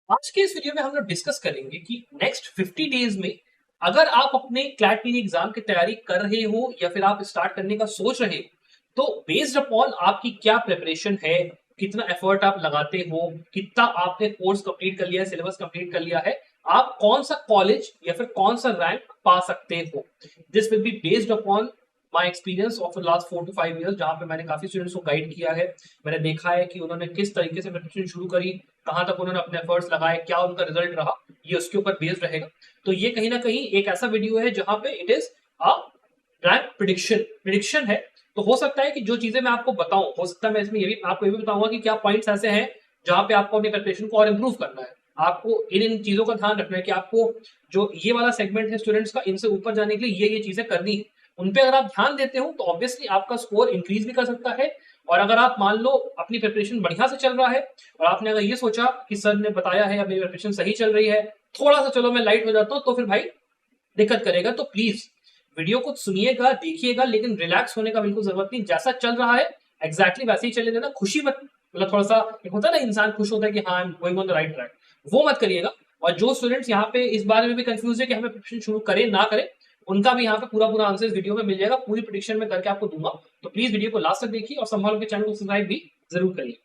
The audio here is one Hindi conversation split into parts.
आज के इस वीडियो में हम लोग डिस्कस करेंगे कि नेक्स्ट 50 डेज में अगर आप अपने क्लैट पीजी एग्जाम की तैयारी कर रहे हो या फिर आप स्टार्ट करने का सोच रहे हो, तो बेस्ड अपॉन आपकी क्या प्रिपरेशन है, कितना एफर्ट आप लगाते हो, कितना आपने कोर्स कंप्लीट कर लिया है, सिलेबस कंप्लीट कर लिया है, आप कौन सा कॉलेज या फिर कौन सा रैंक पा सकते हो। This will be based upon my experience of last 4 to 5 years, जहां पे मैंने काफी स्टूडेंट्स को गाइड किया है। मैंने देखा है कि उन्होंने किस तरीके से प्रिपरेशन शुरू करी, कहाँ तक उन्होंने अपने एफर्ट्स लगाए, क्या उनका रिजल्ट रहा, ये उसके ऊपर बेस्ड रहेगा। तो ये कहीं ना कहीं एक ऐसा वीडियो है जहां पे it is a rank prediction है। तो हो सकता है कि जो चीजें मैं आपको बताऊं, हो सकता है मैं इसमें ये भी आपको ये भी बताऊंगा कि क्या पॉइंट्स ऐसे हैं जहां पे आपको अपनी प्रिपरेशन को और इम्प्रूव करना है। आपको इन इन चीजों का ध्यान रखना है कि आपको जो ये वाला सेगमेंट है स्टूडेंट्स का, इनसे ऊपर जाने के लिए ये चीजें करनी है। उन पे अगर आप ध्यान देते हो तो ऑब्वियसली आपका स्कोर इंक्रीज भी कर सकता है। और अगर आप मान लो अपनी प्रिपरेशन बढ़िया से चल रहा है और आपने अगर ये सोचा कि सर ने बताया है, अब मेरी प्रिपरेशन सही चल रही है, थोड़ा सा चलो मैं लाइट हो जाता हूँ, तो फिर भाई दिक्कत करेगा। तो प्लीज वीडियो को सुनिएगा, देखिएगा, लेकिन रिलैक्स होने का बिल्कुल जरूरत नहीं। जैसा चल रहा है एग्जैक्टली वैसे ही चले देना। खुशी मत, मतलब थोड़ा सा एक होता है ना, इंसान खुश होता है कि हाँ I am going on the right track, वो मत करिएगा। और जो स्टूडेंट्स यहाँ पे इस बारे में भी कंफ्यूज है कि हमें प्रिपरेशन शुरू करें ना करें, उनका भी यहाँ पे पूरा पूरा आंसर इस वीडियो में मिल जाएगा, पूरी प्रिडिक्शन में करके आपको दूंगा। तो प्लीज वीडियो को लास्ट तक देखिए और संभाल के चैनल को सब्सक्राइब भी जरूर करिए।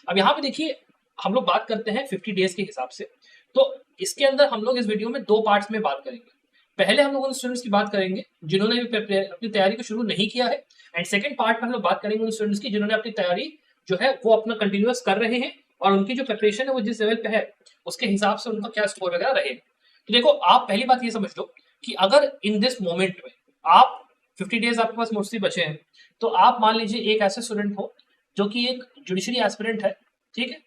अब यहाँ पे देखिए, हम लोग बात करते हैं 50 डेज के हिसाब से। तो इसके अंदर हम लोग इस वीडियो में दो पार्ट्स में बात करेंगे। पहले हम लोग उन स्टूडेंट्स की बात करेंगे जिन्होंने भी अपनी तैयारी को शुरू नहीं किया है, एंड सेकंड पार्ट में हम लोग बात करेंगे उन स्टूडेंट्स की जिन्होंने अपनी तैयारी जो है वो अपना कंटिन्यूअस कर रहे हैं, और उनकी जो प्रिपरेशन है वो जिस लेवल पे है उसके हिसाब से उनका क्या स्कोर वगैरह रहेगा। तो देखो, आप पहली बात ये समझ लो कि अगर इन दिस मोमेंट में आप 50 डेज आपके पास मोस्टली बचे हैं, तो आप मान लीजिए एक ऐसे स्टूडेंट हो जो कि एक जुडिशरी एस्पिरेंट है, ठीक है।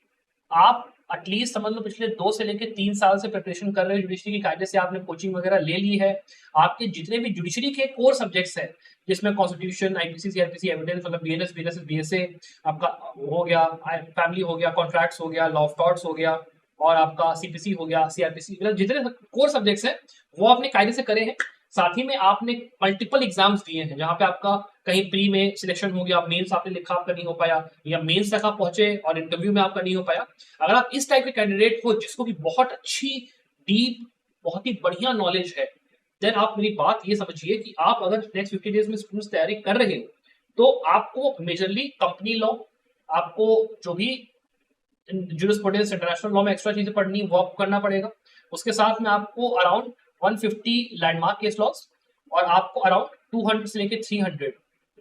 आप एटलीस्ट समझ लो पिछले 2 से लेकर 3 साल से प्रिपरेशन कर रहे हैं जुडिशरी की, कायदे से आपने कोचिंग वगैरह ले ली है। आपके जितने भी जुडिशरी के कोर सब्जेक्ट्स हैं, जिसमें कॉन्स्टिट्यूशन, आईपीसी, सीआरपीसी, एविडेंस, मतलब बीएनएस, बीएनएस, बीएसए आपका हो गया, फैमिली हो गया, कॉन्ट्रैक्ट्स हो गया, लॉ ऑफ टॉर्ट्स हो गया, और आपका सीपीसी हो गया, सीआरपीसी, मतलब जितने कोर सब्जेक्ट्स हैं वो आपने कायदे से करे हैं। साथ ही में आपने मल्टीपल एग्जाम्स दिए हैं जहां पे आपका कहीं प्री में सिलेक्शन हो गया, मेंस आपने लिखा, आपका नहीं हो पाया, या मेंस तक आप पहुंचे और इंटरव्यू में आपका नहीं हो पाया। अगर आप इस टाइप के कैंडिडेट हो जिसको भी बहुत अच्छी, डीप, बहुत ही बढ़िया नॉलेज है, देन आप मेरी बात ये समझिए कि आप अगर नेक्स्ट 50 डेज में स्टूडेंट्स तैयारी कर रहे हो, तो आपको मेजरली कंपनी लॉ, आपको जो भी जूरिस्प्रूडेंस, इंटरनेशनल लॉ में एक्स्ट्रा चीजें पढ़नी वो आपको करना पड़ेगा। उसके साथ में आपको अराउंड 150 लैंडमार्क केस लॉस, और आपको अराउंड 200 से लेकर 300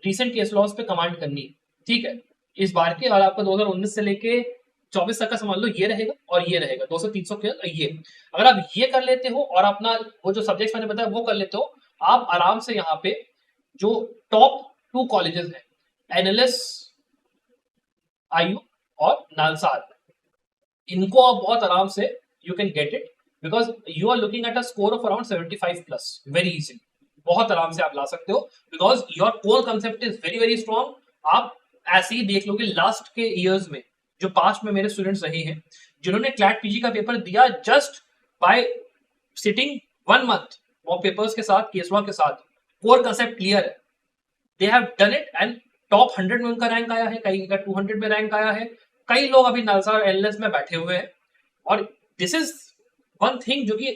रीसेंट केस लॉस पे कमांड करनी है, ठीक है, इस बार के। और आपका 2019 से लेके 24 तक का समझ लो ये रहेगा, और ये रहेगा 200-300 के ये। अगर आप ये कर लेते हो और अपना वो जो सब्जेक्ट मैंने बताया वो कर लेते हो, आप आराम से यहाँ पे जो टॉप 2 कॉलेजेस हैं, एनएलएस, आयु और नालसार, इनको आप बहुत आराम से you can get it, because you are looking at a score of around 75+, very easy, बहुत आराम से आप ला सकते हो, because your core concept is very very strong. आप ऐसे ही देख लो कि लास्ट के ईयर्स में, जो पास्ट में मेरे स्टूडेंट्स रहे हैं जिन्होंने क्लैट पीजी का पेपर दिया just by sitting 1 month mock papers के साथ, केस लॉ के साथ, कोर कंसेप्ट क्लियर है, they have done it, and top 100 में उनका रैंक आया है, कई का 200 में रैंक आया है। कई लोग अभी नलसार एलएस में बैठे हुए हैं। और दिस इज वन थिंग जो कि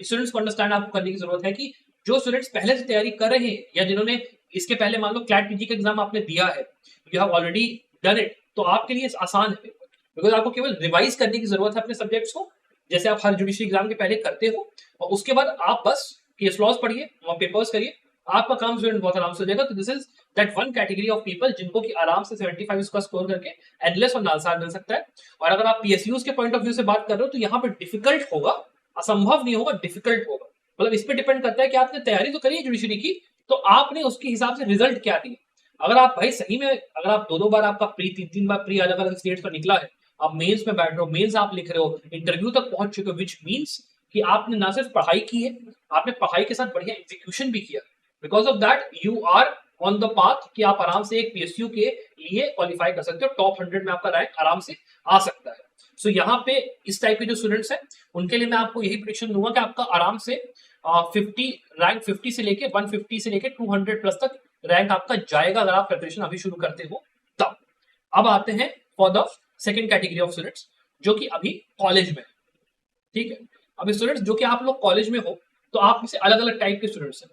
स्टूडेंट्स को अंडरस्टैंड आपको करने की जरूरत है, कि जो स्टूडेंट्स पहले से तैयारी कर रहे हैं या जिन्होंने इसके पहले मान लो क्लैट पीजी का एग्जाम आपने दिया है, you have already done it, तो आपके लिए आसान है, बिकॉज आपको केवल रिवाइज करने की जरूरत है अपने सब्जेक्ट्स को, जैसे आप हर जुडिशरी एग्जाम के पहले करते हो। और उसके बाद आप बस केस लॉज पढ़िए, वहां पेपर्स करिए, आपका काम स्टूडेंट बहुत आराम से हो जाएगा। तो this is that one category of people जिनको कि आराम से 75 इसका स्कोर करके एनलेस और नालसार मिल सकता है। और अगर आप पीएसयूज के पॉइंट ऑफ व्यू से बात कर रहे हो, तो यहाँ पे डिफिकल्ट होगा, असंभव नहीं होगा, डिफिकल्ट होगा। मतलब इस पे डिपेंड करता है कि आपने तैयारी तो करी है जुडिशरी की, तो आपने उसके हिसाब से रिजल्ट क्या दिए। अगर आप भाई सही में, अगर आप 2-2 बार आपका प्री, 3-3 बार प्री अलग अलग स्टेट्स पर निकला है, आप मेंस में बैठ रहे हो, मेंस आप लिख रहे हो, इंटरव्यू तक पहुंच चुके हो, विच मीन्स कि आपने ना सिर्फ पढ़ाई की है, आपने पढ़ाई के साथ बढ़िया एग्जीक्यूशन भी किया। Because of that you are on the path कि आप आराम से एक पीएसयू के लिए क्वालिफाई कर सकते हो, टॉप 100 में आपका रैंक आराम से आ सकता है। सो यहाँ पे इस टाइप के जो स्टूडेंट्स हैं उनके लिए मैं आपको यही प्रेडिक्शन दूंगा कि आपका आराम से 50 रैंक 50 से लेके 150 से लेके 200+ तक रैंक आपका जाएगा, अगर आप प्रिपरेशन अभी शुरू करते हो तब। अब आते हैं for the second category of students जो कि अभी कॉलेज में है। ठीक है। अब स्टूडेंट्स जो कि आप लोग कॉलेज में हो, तो आप में से अलग अलग टाइप के स्टूडेंट्स हैं।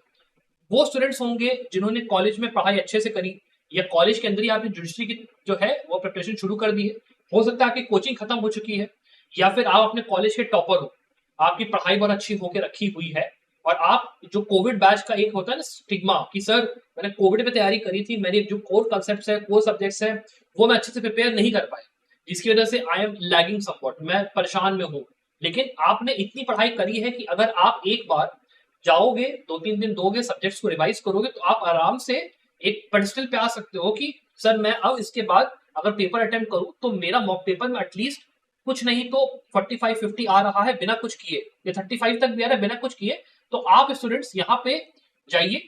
वो स्टूडेंट्स होंगे जिन्होंने कॉलेज में पढ़ाई अच्छे से करी, या कॉलेज के अंदर ही आपने जुडिशरी की जो है वो प्रिपरेशन शुरू कर दी है। हो सकता है आपकी कोचिंग खत्म हो चुकी है, या फिर आप अपने कॉलेज के टॉपर हो, आपकी पढ़ाई बहुत अच्छी होकर रखी हुई है, और आप जो कोविड बैच का एक होता है ना स्टिग्मा कि सर मैंने कोविड में तैयारी करी थी, मेरे जो कोर कॉन्सेप्ट्स है, कोर सब्जेक्ट्स हैं, वो मैं अच्छे से प्रिपेयर नहीं कर पाया, जिसकी वजह से आई एम लैगिंग समवॉट, मैं परेशान में हूँ। लेकिन आपने इतनी पढ़ाई करी है कि अगर आप एक बार जाओगे, 2-3 दिन दोगे, सब्जेक्ट्स को रिवाइज करोगे, तो आप आराम से एक पेडिस्टल पे आ सकते हो कि सर मैं अब इसके बाद अगर पेपर अटेम्प्ट करूं तो मेरा मॉक पेपर में एटलीस्ट कुछ नहीं तो 45-50 आ रहा है बिना कुछ किए, या 35 तक भी आ रहा है बिना कुछ किए। तो आप स्टूडेंट्स यहाँ पे जाइए,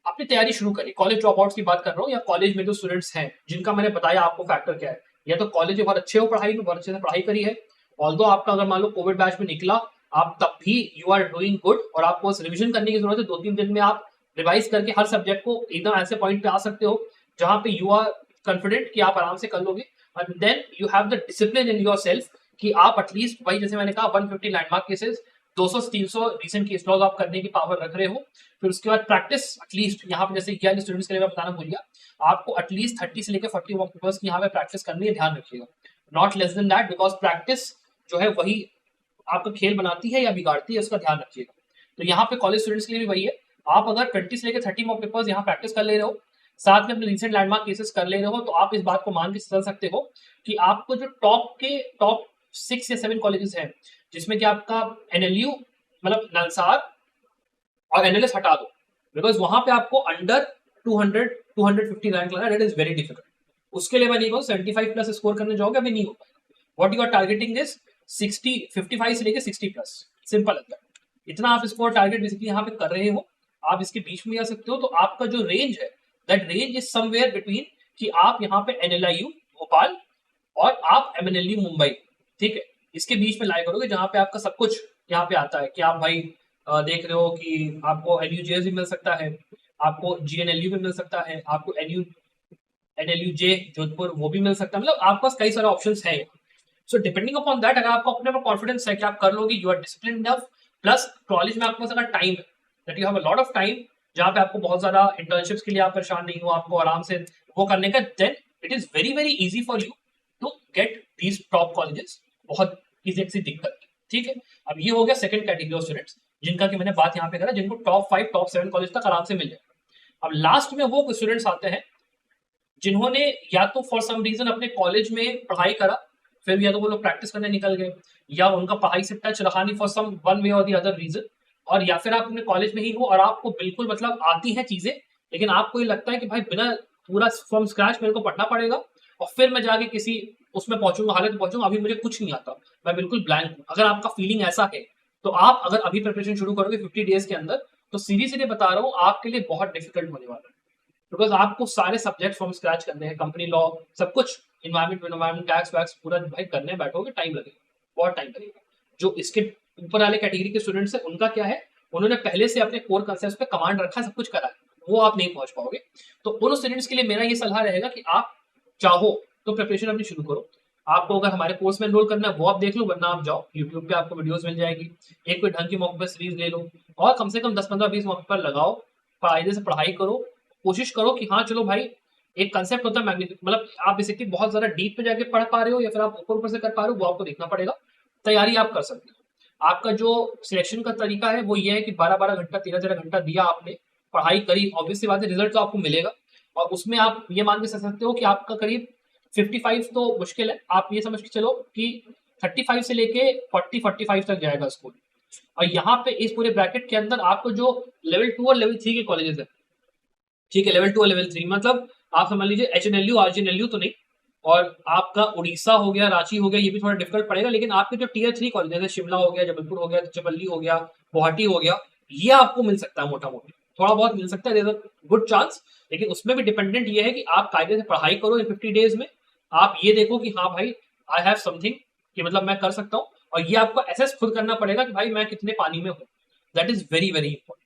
अपनी तैयारी शुरू करिए। कॉलेज ड्रॉप आउट्स की बात कर रहा हूँ, या कॉलेज में जो स्टूडेंट्स हैं जिनका मैंने बताया आपको फैक्टर क्या है, या तो कॉलेज में बहुत अच्छे हो, पढ़ाई में बहुत अच्छे से पढ़ाई करी है, ऑल्दो आपका अगर मान लो कोविड बैच में निकला, आप तब भी यू आर डूइंग गुड, और आपको बस रिविजन करने की जरूरत है, 2-3 दिन में आप रिवाइज करके हर सब्जेक्ट को एकदम ऐसे पॉइंट पे आ सकते हो जहां पे यू आर कॉन्फिडेंट कि आप आराम से कर लोगे। And then you have the discipline in yourself कि आप एटलीस्ट भाई जैसे मैंने कहा 150 landmark cases, 200-300 recent case laws आप करने की पावर रख रहे हो। फिर उसके बाद प्रैक्टिस एटलीस्ट यहाँ पे जैसे किया स्टूडेंट्स के लिए मैं बताना भूल गया, आपको एटलीस्ट 30 से लेकर 40 मॉक पेपर्स की यहाँ पे प्रैक्टिस करनी है, ध्यान रखिएगा, not less than that, because practice जो है वही आपका खेल बनाती है या बिगाड़ती है, उसका ध्यान रखिएगा। तो यहाँ पे कॉलेज स्टूडेंट्स के लिए भी वही है, आप अगर 20 से लेकर 30 मॉक पेपर्स यहाँ प्रैक्टिस कर ले रहे हो, साथ में अपने रिसेंट लैंडमार्क केसेस कर ले रहे हो, तो आप इस बात को मान के चल सकते हो कि आपको जो टॉप 6 या 7 कॉलेजेस हैं, जिसमें कि आपका एनएलयू मतलब नलसार और एनएलएस हटा दो, बिकॉज वहां पे आपको अंडर 250 रैंक लाना, दैट इज वेरी डिफिकल्ट। उसके लिए मैं नहीं कहूँ 75 प्लस स्कोर करने जाओगे, अभी नहीं हो पाएगा। What you are targeting is 60, 55 से लेके 60 प्लस, सिंपल है। इतना आप स्कोर टारगेट बेसिकली यहाँ पे कर रहे हो, आप इसके बीच में आ सकते हो। तो आपका जो रेंज है, that range is somewhere between कि आप यहाँ पे एनएलआईयू भोपाल और आप एमएनएलयू मुंबई, ठीक है, इसके बीच में लाया करोगे, जहाँ पे आपका सब कुछ यहाँ पे आता है कि आप भाई देख रहे हो कि आपको एनयूजेएस भी मिल सकता है, आपको जीएनएलयू भी मिल सकता है, आपको एनएलयूजे जोधपुर वो भी मिल सकता है, मतलब आपके पास कई सारे ऑप्शंस हैं। सो डिपेंडिंग अपॉन दैट, अगर आपको अपने पर कॉन्फिडेंस है कि आप कर लोगे, you are discipline enough, plus college में आपके पास अगर टाइम है, that you have a lot of time, जहाँ पे आपको बहुत ज्यादा इंटर्नशिप्स के लिए आप परेशान नहीं हो, आपको आराम से वो करने का, then it is very very easy for you to get these top colleges, बहुत इजी सी दिक्कत, ठीक है। अब ये हो गया सेकंड कैटेगरी ऑफ स्टूडेंट्स, जिनका कि मैंने बात यहाँ पे करा, जिनको टॉप 5 टॉप 7 कॉलेज तक आराम से मिल जाएगा। अब लास्ट में वो स्टूडेंट्स आते हैं जिन्होंने या तो फॉर सम रीजन अपने कॉलेज में पढ़ाई करा, फिर या तो वो लोग प्रैक्टिस करने निकल गए, या उनका पढ़ाई से टच रहा नहीं फॉर सम वन वे और दी अदर रीजन, और या फिर आप अपने कॉलेज में ही हो और आपको बिल्कुल मतलब आती हैं चीजें, लेकिन आपको ये लगता है कि भाई बिना पूरा फ्रॉम स्क्रैच मेरे को पढ़ना पड़ेगा, और फिर मैं जाके किसी उसमें पहुंचूंगा, हालत पहुंचूंगा, अभी मुझे कुछ नहीं आता, मैं बिल्कुल ब्लैंक हूँ। अगर आपका फीलिंग ऐसा है, तो आप अगर अभी प्रिपरेशन शुरू करोगे 50 डेज के अंदर, तो सीधी सीधे बता रहा हूँ आपके लिए बहुत डिफिकल्ट होने वाला है, बिकॉज आपको सारे सब्जेक्ट फ्रॉम स्क्रैच करने हैं, कंपनी लॉ सब कुछ, इन्वायरमेंट टैक्स वैक्स पूरा भाई करने बैठोगे, टाइम लगेगा, बहुत टाइम लगेगा। जो इसके ऊपर वाले कैटेगरी के स्टूडेंट्स हैं, उनका क्या है, उन्होंने पहले से अपने कोर कंसेप्ट पे कमांड रखा है, सब कुछ करा है, वो आप नहीं पहुंच पाओगे। तो उन स्टूडेंट्स के लिए मेरा ये सलाह रहेगा कि आप चाहो तो प्रिपरेशन अपनी शुरू करो। आपको अगर हमारे कोर्स में एनरोल करना है वो आप देख लो, वरना आप जाओ यूट्यूब पे, आपको वीडियोस मिल जाएगी, एक कोई ढंग की मॉक पेपर सीरीज ले लो, और कम से कम 10-15-20 मॉक पेपर लगाओ, कायदे से पढ़ाई करो, कोशिश करो कि हाँ चलो भाई, एक कंसेप्ट होता है मैग्नेटिक, मतलब आप बेसिकली बहुत ज्यादा डीप पे जाके पढ़ पा रहे हो या फिर आप ऊपर ऊपर से कर पा रहे हो, वो आपको देखना पड़ेगा। तैयारी आप कर सकते हो। आपका जो सिलेक्शन का तरीका है वो ये है कि 12-12 घंटा 13-13 घंटा दिया आपने, पढ़ाई करी, ऑब्वियसली बात है रिजल्ट तो आपको मिलेगा, और उसमें आप ये मान के चल सकते हो कि आपका करीब 55 तो मुश्किल है, आप ये समझ के चलो कि 35 से लेके 40-45 तक जाएगा स्कूल। और यहाँ पे इस पूरे ब्रैकेट के अंदर आपको जो लेवल 2 और लेवल 3 के कॉलेजेस है, ठीक है, लेवल 2 और लेवल 3 मतलब आप समझ लीजिए एचएनएलयू आरजीएनएलयू तो नहीं, और आपका उड़ीसा हो गया, रांची हो गया, ये भी थोड़ा डिफिकल्ट पड़ेगा, लेकिन आपके जो टीयर 3 कॉलेज जैसे शिमला हो गया, जबलपुर हो गया, चपल्ली हो गया, गुवाहाटी हो गया, ये आपको मिल सकता है, मोटा मोटी थोड़ा बहुत मिल सकता है, गुड चांस। लेकिन उसमें भी डिपेंडेंट ये है कि आप कायदे से पढ़ाई करो इन 50 डेज में, आप ये देखो कि हाँ भाई आई हैव समथिंग, कि मतलब मैं कर सकता हूँ, और ये आपको एसेस खुद करना पड़ेगा कि भाई मैं कितने पानी में हूँ, that is very very important.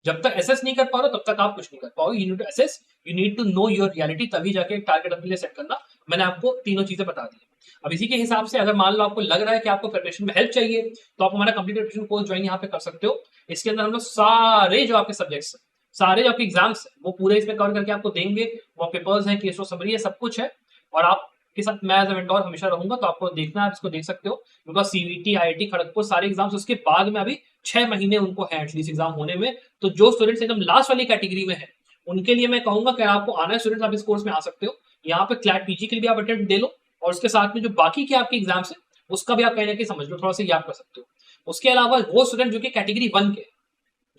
जब तक एसेस नहीं कर पा रहे हो तब तक आप कुछ नहीं कर पाओगे, you need to assess, you need to know your reality, तभी जाके टारगेट अपने लिए सेट करना। मैंने आपको तीनों चीजें बता दी। अब इसी के हिसाब से अगर मान लो आपको लग रहा है कि आपको प्रिपरेशन में हेल्प चाहिए, तो आप हमारा कंप्लीट प्रिपरेशन कोर्स ज्वाइन यहाँ पे कर सकते हो। इसके अंदर हम लोग सारे जो आपके सब्जेक्ट्स, सारे जो आपके एग्जाम्स वो पूरे इसमें कवर करके आपको देंगे। वो पेपर्स हैं, केस समरी है, सब कुछ है। और आपके साथ मैं एज अ मेंटोर हमेशा रहूंगा, तो आपको देखना है, आप इसको देख सकते हो। बिकॉज सीवीटी, आईआईटी खड़गपुर सारे एग्जाम्स उसके बाद में अभी 6 महीने उनको है एटलीस्ट एग्जाम होने में। तो जो स्टूडेंट्स एकदम लास्ट वाली कैटेगरी में है, उनके लिए मैं कहूंगा कि आपको आना है स्टूडेंट्स, आप इस कोर्स में आ सकते हो। यहाँ पे क्लैट पीजी के लिए भी आप अटेम्प्ट दे लो, और उसके साथ में जो बाकी के आपके एग्जाम्स है उसका भी आप कहीं ना कहीं समझ लो, थोड़ा सा याद कर सकते हो। उसके अलावा वो स्टूडेंट जो कि कैटेगरी 1 के,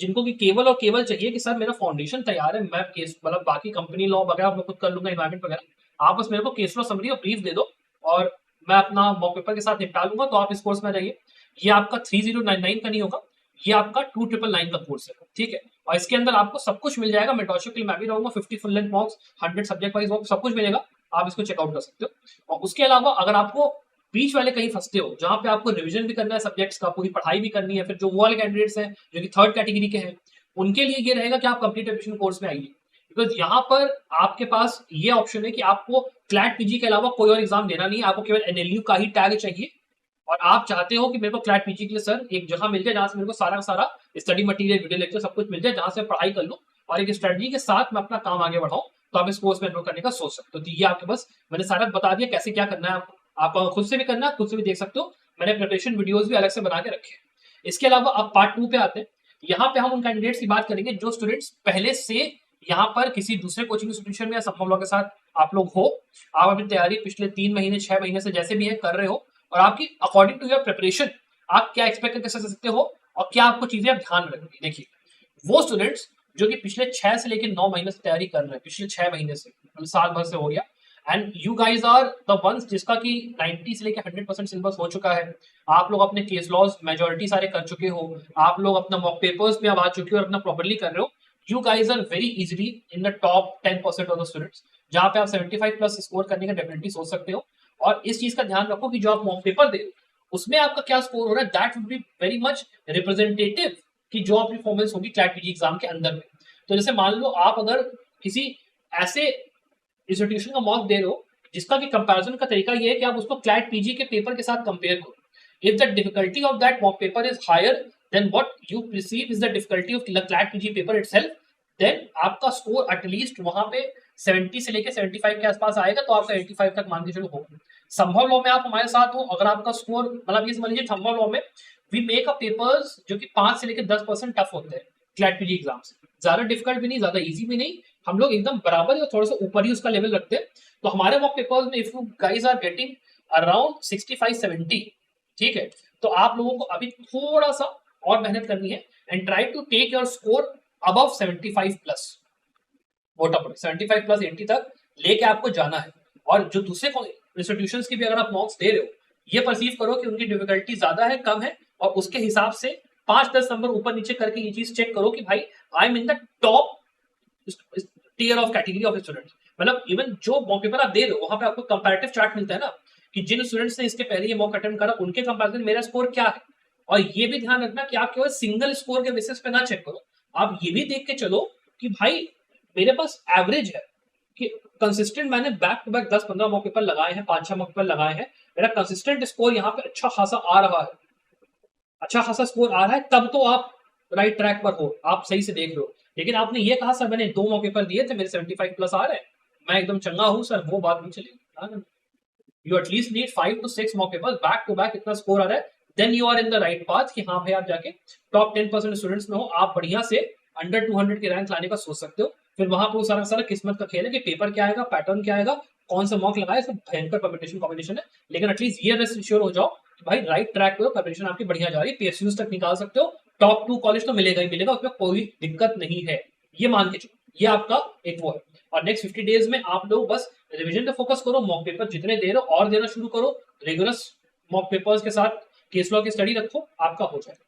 जिनको कि केवल और केवल चाहिए कि सर मेरा फाउंडेशन तैयार है, मैं केस मतलब बाकी कंपनी लॉ वगैरह मैं खुद कर लूंगा, इन्वायरमेंट वगैरह, आप बस मेरे को केस लॉ समरी और ब्रीफ दे दो और मैं अपना मॉक पेपर के साथ निपटा लूंगा, तो आप इस कोर्स में रहिए। ये आपका 3099 का नहीं होगा, ये आपका 2999 का कोर्स है, ठीक है। और इसके अंदर आपको सब कुछ मिल जाएगा, मेंटरशिप के लिए मैं भी रहूंगा, 50 फुल लेंथ मॉक्स, 100 सब्जेक्ट वाइज मॉक्स, सब कुछ मिलेगा, आप इसको चेकआउट कर सकते हो। और उसके अलावा अगर आपको बीच वाले कहीं फंसते हो, जहां पे आपको रिवीजन भी करना है सब्जेक्ट्स का, पूरी पढ़ाई भी करनी है, फिर जो वो वाले कैंडिडेट्स हैं जो कि थर्ड कैटेगरी के हैं, उनके लिए ये रहेगा कि आप कंप्लीट एडमिशन कोर्स में आइए। बिकॉज यहाँ पर आपके पास ये ऑप्शन है कि आपको क्लैट पीजी के अलावा कोई और एग्जाम देना नहीं है, आपको केवल एनएलयू का ही टैग चाहिए। और आप चाहते हो कि मेरे को क्लैट पीजी के लिए सर एक जगह मिल जाए जहां से मेरे को सारा का सारा स्टडी मटेरियल, वीडियो लेक्चर सब कुछ मिल जाए, जहां से पढ़ाई कर लूं और एक स्ट्रेटजी के साथ मैं अपना काम आगे बढ़ाऊं, तो आप इस कोर्स में एनरोल करने का सोच सकते हो। तो ये आपके बस मैंने सारा बता दिया कैसे क्या करना है आपको, आप खुद से भी करना है, खुद से भी देख सकते हो, मैंने प्रिपरेशन वीडियोस भी अलग से बना के रखे हैं। इसके अलावा अब पार्ट 2 पे आते हैं। यहाँ पे हम उन कैंडिडेट्स की बात करेंगे जो स्टूडेंट्स पहले से यहाँ पर किसी दूसरे कोचिंग इंस्टीट्यूशन में या संभव लॉ के साथ आप लोग हो, आप अपनी तैयारी पिछले 3 महीने 6 महीने से जैसे भी है कर रहे हो, और आपकी अकॉर्डिंग टू योर प्रिपरेशन आप क्या एक्सपेक्ट कर सकते हो और क्या आपको चीजें आप ध्यान रखनी। देखिए वो स्टूडेंट्स जो कि पिछले 6 से लेकर 9 महीने से तैयारी कर रहे हैं, पिछले 6 महीने से मतलब साल भर से हो गया, and you guys are the ones जिसका कि 90 से लेकर 100% सिलेबस हो चुका है। आप लोग अपने केस लॉज मेजोरिटी सारे कर चुके हो, आप लोग अपना मॉक पेपर्स में अब आ चुके हो और अपना प्रॉपर्ली कर रहे हो। You guys are very easily in the top 10% of the students, जहां पे आप 75 प्लस स्कोर करने का डेफिनेटली सोच सकते हो। और इस चीज का ध्यान रखो कि जो आप मॉक पेपर दे उसमें आपका क्या स्कोर हो रहा है, that would be very much representative कि जो आपकी परफॉर्मेंस होगी क्लैट पीजी एग्जाम के अंदर में। तो जैसे मान लो आप अगर किसी ऐसे इंस्टीट्यूशन का मॉक दे रहे हो जिसका कि कंपैरिजन का तरीका ये है कि आप उसको क्लैट पीजी के पेपर के साथ कंपेयर करो। If the difficulty of that mock paper is higher than what you perceive is the difficulty of CLAT PG paper itself, then आपका स्कोर एटलीस्ट वहां पे 70 से लेकर 75 के आसपास आएगा, तो आपका 85 तक मान के चलो होगा। संभव लॉ में आप हमारे साथ हो, अगर आपका स्कोर मतलब ये समझ लीजिए संभव लॉ में वी मेक अ पेपर्स जो कि 5 से लेकर 10% टफ होते हैं क्लैट पीजी एग्जाम से, ज्यादा डिफिकल्ट भी नहीं, ज्यादा इजी भी नहीं, हम लोग एकदम बराबर या थोड़ा सा ऊपर ही उसका लेवल रखते हैं। तो हमारे मॉक पेपर्स में if you guys are getting around 65-70, ठीक है, तो आप लोगों को अभी थोड़ा सा और मेहनत करनी है and try to take your score above 75 plus, वोट अप 75 प्लस 80 तक लेके आपको जाना है। और जो दूसरे इंस्टीट्यूशंस की भी अगर आप मॉक्स दे रहे हो, ये परसीव करो कि उनकी डिफिकल्टी ज्यादा है कम है, और उसके हिसाब से 5-10 नंबर ऊपर नीचे करके ये चीज चेक करो कि भाई I am in the top tier of category of students. मतलब इवन जो मॉक पेपर आप दे रहे हो वहां पे आपको कंपैरेटिव चार्ट मिलता है ना, कि जिन स्टूडेंट्स ने इसके पहले ये मॉक अटेम्प्ट करा उनके कंपैरिजन मेरा स्कोर क्या है। और ये भी ध्यान रखना कि आप केवल सिंगल स्कोर के बेसिस पे ना चेक करो, आप ये भी देख के चलो कि भाई मेरे पास एवरेज है, कि कंसिस्टेंट मैंने back to back 10-15 mock paper लगाए हैं, 5-6 मॉक पेपर लगाए हैं, मेरा कंसिस्टेंट स्कोर यहाँ पे अच्छा खासा आ रहा है, अच्छा खासा स्कोर आ रहा है, तब तो आप राइट ट्रैक पर हो, आप सही से देख रहे हो। लेकिन आपने ये कहा सर मैंने 2 मॉक पेपर दिए थे मेरे 75 प्लस आ रहे हैं, मैं एकदम चंगा हूं सर, वो बात नहीं चलेगी। You at least need 5 to 6 mock paper back to back, इतना स्कोर आ रहा है, then you are in the right path कि हाँ भाई आप जाके टॉप 10% स्टूडेंट्स में हो, आप बढ़िया से अंडर 200 की रैंक लाने का सोच सकते हो। फिर वहां पर सारा सारा किस्मत का खेल है कि पेपर क्या आएगा, पैटर्न क्या आएगा, कौन सा मॉक लगाए, सब भयंकर कॉम्पिटिशन है। लेकिन एटलीस्ट ये रेस्ट श्योर हो जाओ कि भाई राइट ट्रैक पे हो, प्रिपरेशन आपकी बढ़िया जा रही है, पीएसयूज तक निकाल सकते हो, टॉप 2 कॉलेज तो मिलेगा ही मिलेगा, उसमें कोई दिक्कत नहीं है, ये मान के चलो। ये आपका एक वो है। और नेक्स्ट 50 डेज में आप लोग बस रिवीजन पे फोकस करो, मॉक पेपर जितने दे रहे हो और देना शुरू करो, रेगुलर मॉक पेपर्स के साथ केस लॉ की स्टडी रखो, आपका हो जाएगा।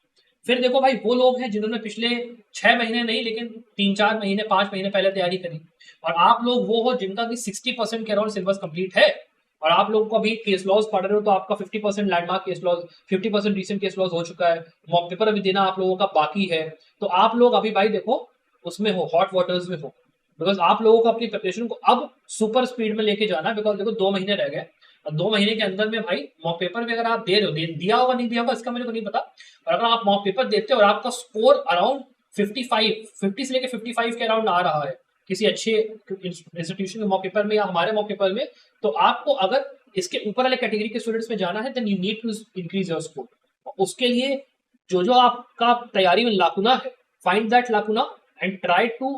फिर देखो भाई वो लोग हैं जिन्होंने पिछले 6 महीने नहीं लेकिन 3-4 महीने 5 महीने पहले तैयारी करी, और आप लोग वो हो जिनका कि 60% के अराउंड सिलेबस कंप्लीट है, और आप लोगों को अभी केस लॉज पढ़ रहे हो, तो आपका 50% landmark case laws, 50% recent case laws हो चुका है, मॉक पेपर अभी देना आप लोगों का बाकी है। तो आप लोग अभी भाई देखो उसमें हो, हॉट वाटर्स में हो, बिकॉज आप लोगों को अपनी प्रिपरेशन को अब सुपर स्पीड में लेके जाना है। बिकॉज देखो 2 महीने रह गए, और 2 महीने के अंदर में भाई मॉक पेपर भी अगर आप दे रहे हो, दिया होगा नहीं दिया होगा इसका मेरे को नहीं पता, और अगर आप मॉक पेपर देते हो और आपका स्कोर अराउंड 50 से लेके 55 के अराउंड आ रहा है किसी अच्छे इंस्टीट्यूशन के मॉक पेपर में या हमारे मॉक पेपर में, तो आपको अगर इसके ऊपर वाले कैटेगरी के स्टूडेंट्स में जाना है then you need to increase your score. उसके लिए जो जो आपका तैयारी में लाकुना है, find that lacuna and try to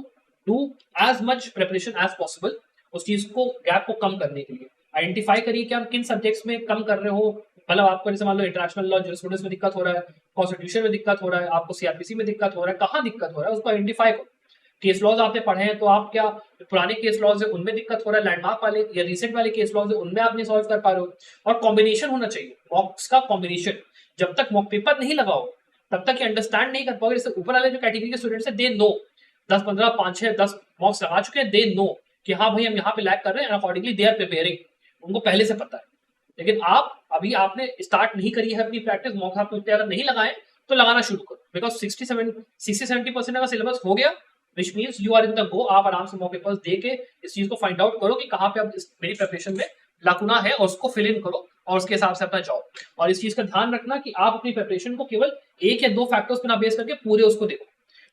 do as much preparation as possible उस चीज को, गैप को कम करने के लिए। आइडेंटिफाई करिए कि आप किन सब्जेक्ट्स में कम कर रहे हो, मतलब आपको जैसे मान लो इंटरनेशनल लॉ जूरिस्प्रूडेंस में दिक्कत हो रहा है, कॉन्स्टिट्यूशन में दिक्कत हो रहा है, आपको सीआरपीसी में दिक्कत हो रहा है, कहाँ दिक्कत हो रहा है उसको आइडेंटिफाई करो। केस लॉज आपने पढ़े हैं तो आप क्या पुराने केस लॉज है उनमें दिक्कत हो रहा है, लैंडमार्क वाले या रिसेंट वाले केस लॉज है उनमें आप नहीं सॉल्व कर पा रहे हो। और कॉम्बिनेशन होना चाहिए, मॉक्स का कॉम्बिनेशन। जब तक मॉक पेपर नहीं लगाओ तब तक ये अंडरस्टैंड नहीं कर पाओगे। जैसे ऊपर वाले जो कैटेगरी के स्टूडेंट्स है दे नो 10 15 5 6 10 मॉक्स लगा चुके हैं, दे नो कि हाँ भाई हम यहाँ पे लैग कर रहे हैं, अकॉर्डिंगली दे आर प्रिपेयरिंग, उनको पहले से पता है। लेकिन आप अभी आपने स्टार्ट नहीं करी है अपनी प्रैक्टिस, मौका आप अगर नहीं लगाए तो लगाना शुरू करो, बिकॉज 60-70% का सिलेबस हो गया, which means you are in the go. आप आराम से मॉक पेपर्स दे के इस चीज को फाइंड आउट करो कि कहाँ पे आप मेरी प्रिपरेशन में लाकुना है और उसको फिल इन करो और उसके हिसाब से अपना जाओ। और इस चीज का ध्यान रखना कि आप अपनी प्रिपरेशन को केवल 1 या 2 फैक्टर्स पर ना बेस करके पूरे उसको देखो।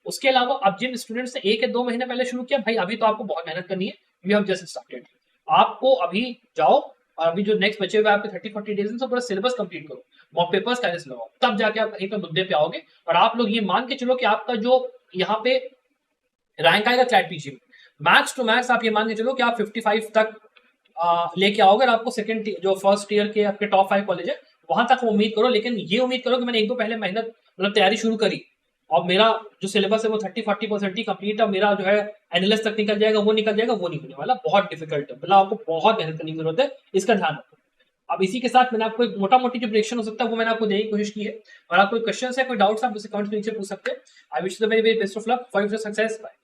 उसके अलावा अब जिन स्टूडेंट्स ने 1 या 2 महीने पहले शुरू किया, भाई अभी तो आपको बहुत मेहनत करनी है, वी हैव जस्ट स्टार्टेड। आपको अभी जाओ और अभी जो नेक्स्ट बचे हुए आपके 30-40 डेज में पूरा सिलेबस कंप्लीट करो, मॉक पेपर्स कैसे से लगाओ, तब जाके आप कहीं पे मुद्दे पे आओगे। और आप लोग ये मान के चलो कि आपका जो यहाँ पे रैंक आएगा क्लैट पीजी में, मैक्स टू मैक्स आप ये मान के चलो कि आप 55 तक लेके आओगे। और आपको सेकंड जो फर्स्ट ईयर के आपके टॉप 5 कॉलेज है वहां तक उम्मीद करो, लेकिन ये उम्मीद करो कि मैंने 1-2 पहले मेहनत मतलब तैयारी शुरू करी और मेरा जो सिलेबस है वो 30-40% ही कंप्लीट है, मेरा जो है एनालिस्ट तक निकल जाएगा, वो निकल जाएगा, वो नहीं होने वाला, बहुत डिफिकल्ट है, मतलब आपको बहुत मेहनत करने की जरूरत है, इसका ध्यान रखो। अब इसी के साथ मैंने आपको एक मोटा मोटी जो प्रेडिक्शन हो सकता है वो मैंने आपको देने की कोशिश की है। और आप कोई क्वेश्चन है, कोई डाउट्स आप मुझसे कमेंट नीचे पूछ सकते हैं। I wish the very very best of luck for your success. Bye.